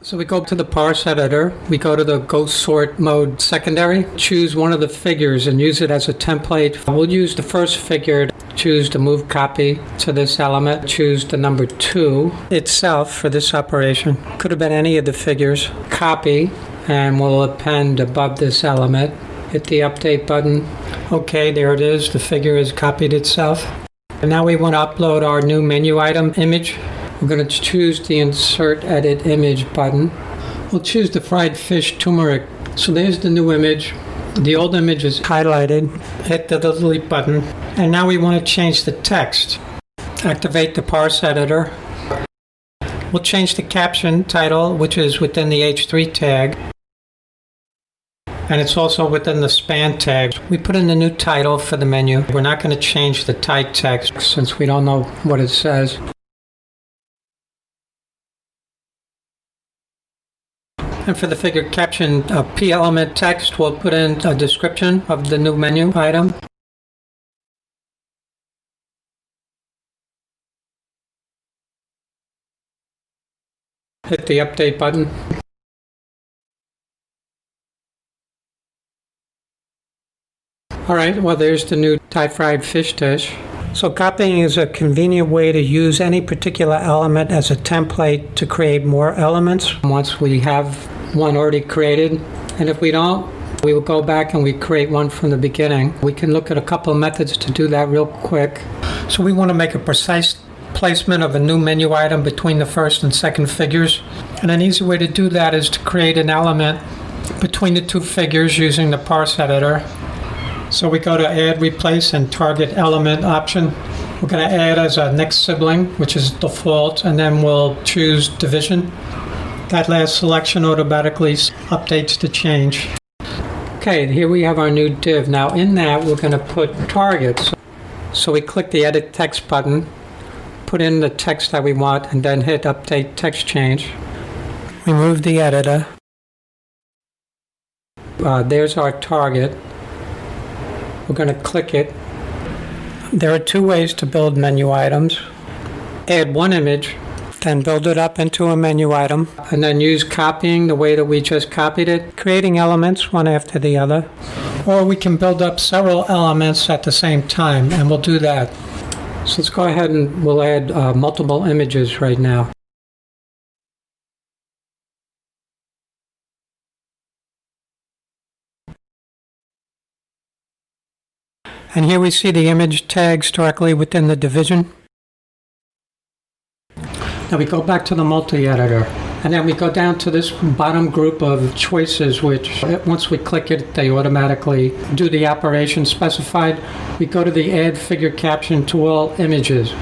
So we go to the parse editor, we go to the go sort mode secondary, choose one of the figures and use it as a template. We'll use the first figure, choose to move copy to this element, choose the number 2 itself for this operation. Could have been any of the figures. Copy, and we'll append above this element. Hit the update button. Okay, there it is. The figure has copied itself. And now we want to upload our new menu item image. We're going to choose the Insert Edit Image button. We'll choose the fried fish turmeric. So there's the new image. The old image is highlighted. Hit the delete button. And now we want to change the text. Activate the parse editor. We'll change the caption title, which is within the H3 tag. And it's also within the span tag. We put in the new title for the menu. We're not going to change the type text since we don't know what it says. And for the figure caption P element text, we'll put in a description of the new menu item. Hit the update button. Alright, well there's the new Thai fried fish dish. So copying is a convenient way to use any particular element as a template to create more elements once we have one already created. And if we don't, we will go back and we create one from the beginning. We can look at a couple of methods to do that real quick. So we want to make a precise placement of a new menu item between the first and second figures. And an easy way to do that is to create an element between the two figures using the parse editor. So we go to Add, Replace, and Target Element option. We're going to add as a next sibling, which is default, and then we'll choose Division. That last selection automatically updates the change. Okay, here we have our new div. Now in that, we're going to put targets. So we click the Edit Text button, put in the text that we want, and then hit Update Text Change. Remove the editor. There's our target. We're going to click it. There are two ways to build menu items. Add one image, then build it up into a menu item, and then use copying the way that we just copied it, creating elements one after the other. Or we can build up several elements at the same time, and we'll do that. So let's go ahead and we'll add multiple images right now. And here we see the image tags directly within the division. Now we go back to the multi-editor, and then we go down to this bottom group of choices, which once we click it, they automatically do the operation specified. We go to the Add Figure Caption to All Images.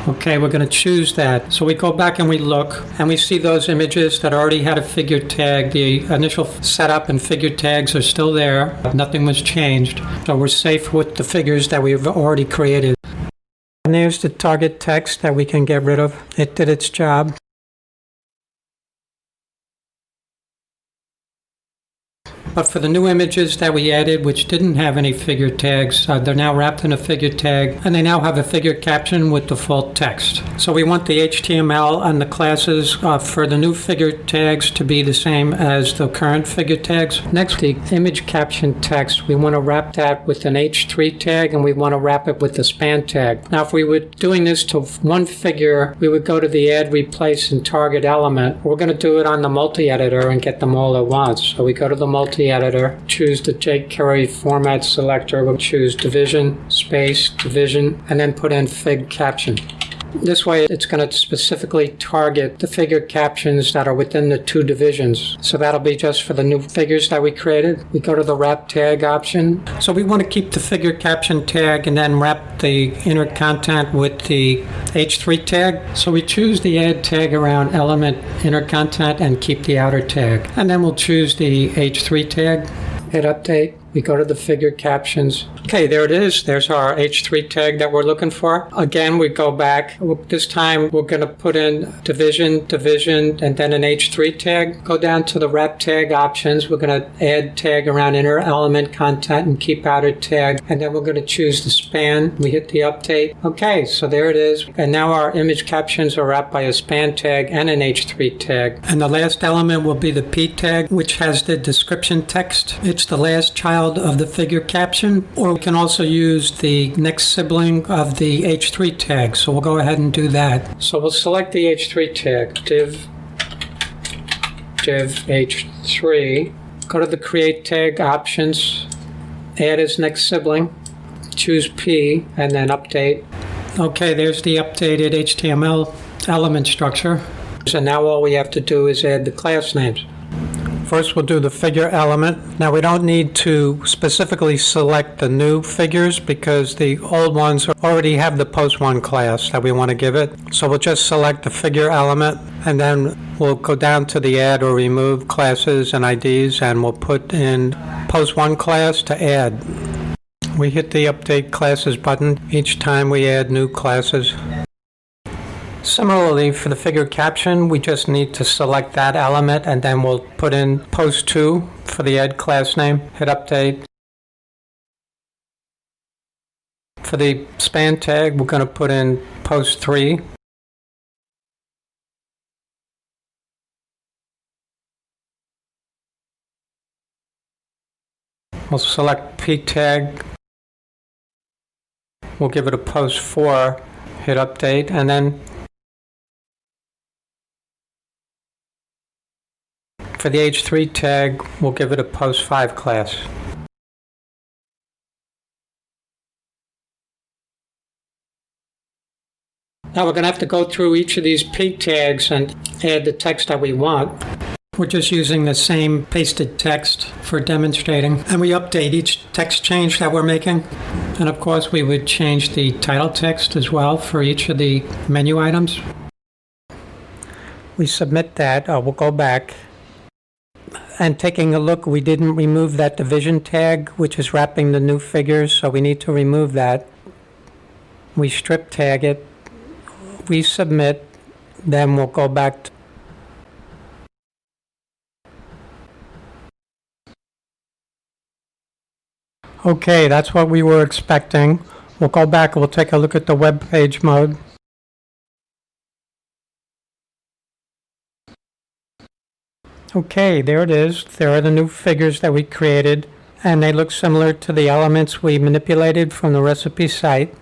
Okay, we're going to choose that. So we go back and we look, and we see those images that already had a figure tag. The initial setup and figure tags are still there. Nothing was changed. So we're safe with the figures that we've already created. And there's the target text that we can get rid of. It did its job. But for the new images that we added, which didn't have any figure tags, they're now wrapped in a figure tag, and they now have a figure caption with default text. So we want the HTML and the classes for the new figure tags to be the same as the current figure tags. Next, the image caption text, we want to wrap that with an H3 tag, and we want to wrap it with the span tag. Now, if we were doing this to one figure, we would go to the Add, Replace, and Target element. We're going to do it on the multi-editor and get them all at once. So we go to the multi-editor, choose the jQuery format selector, we'll choose division, space, division, and then put in fig caption. This way it's going to specifically target the figure captions that are within the two divisions. So that'll be just for the new figures that we created. We go to the wrap tag option. So we want to keep the figure caption tag and then wrap the inner content with the H3 tag. So we choose the add tag around element inner content and keep the outer tag. And then we'll choose the H3 tag. Hit update. We go to the figure captions. Okay, there it is. There's our H3 tag that we're looking for. Again, we go back. This time we're going to put in division, and then an H3 tag. Go down to the wrap tag options. We're going to add tag around inner element content and keep outer tag. And then we're going to choose the span. We hit the update. Okay, so there it is. And now our image captions are wrapped by a span tag and an H3 tag. And the last element will be the P tag, which has the description text. It's the last child of the figure caption, or we can also use the next sibling of the H3 tag. So we'll go ahead and do that. So we'll select the H3 tag, div H3, go to the create tag options, add as next sibling, choose P, and then update. Okay, there's the updated HTML element structure. So now all we have to do is add the class names. First, we'll do the figure element. Now, we don't need to specifically select the new figures because the old ones already have the post1 class that we want to give it. So we'll just select the figure element, and then we'll go down to the add or remove classes and IDs, and we'll put in post1 class to add. We hit the update classes button each time we add new classes. Similarly, for the figure caption, we just need to select that element, and then we'll put in post2 for the add class name, hit update. For the span tag, we're going to put in post3. We'll select P tag. We'll give it a post4, hit update, and then for the H3 tag, we'll give it a post5 class. Now we're going to have to go through each of these P tags and add the text that we want. We're just using the same pasted text for demonstrating. And we update each text change that we're making. And of course, we would change the title text as well for each of the menu items. We submit that. We'll go back. And taking a look, we didn't remove that division tag, which is wrapping the new figures, so we need to remove that. We strip tag it, we submit, then we'll go back to okay, that's what we were expecting. We'll go back and we'll take a look at the web page mode. Okay, there it is. There are the new figures that we created, and they look similar to the elements we manipulated from the recipe site.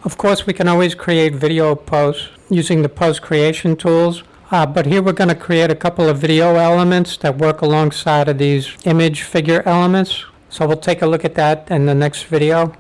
Of course, we can always create video posts using the post creation tools, but here we're going to create a couple of video elements that work alongside of these image figure elements. So we'll take a look at that in the next video.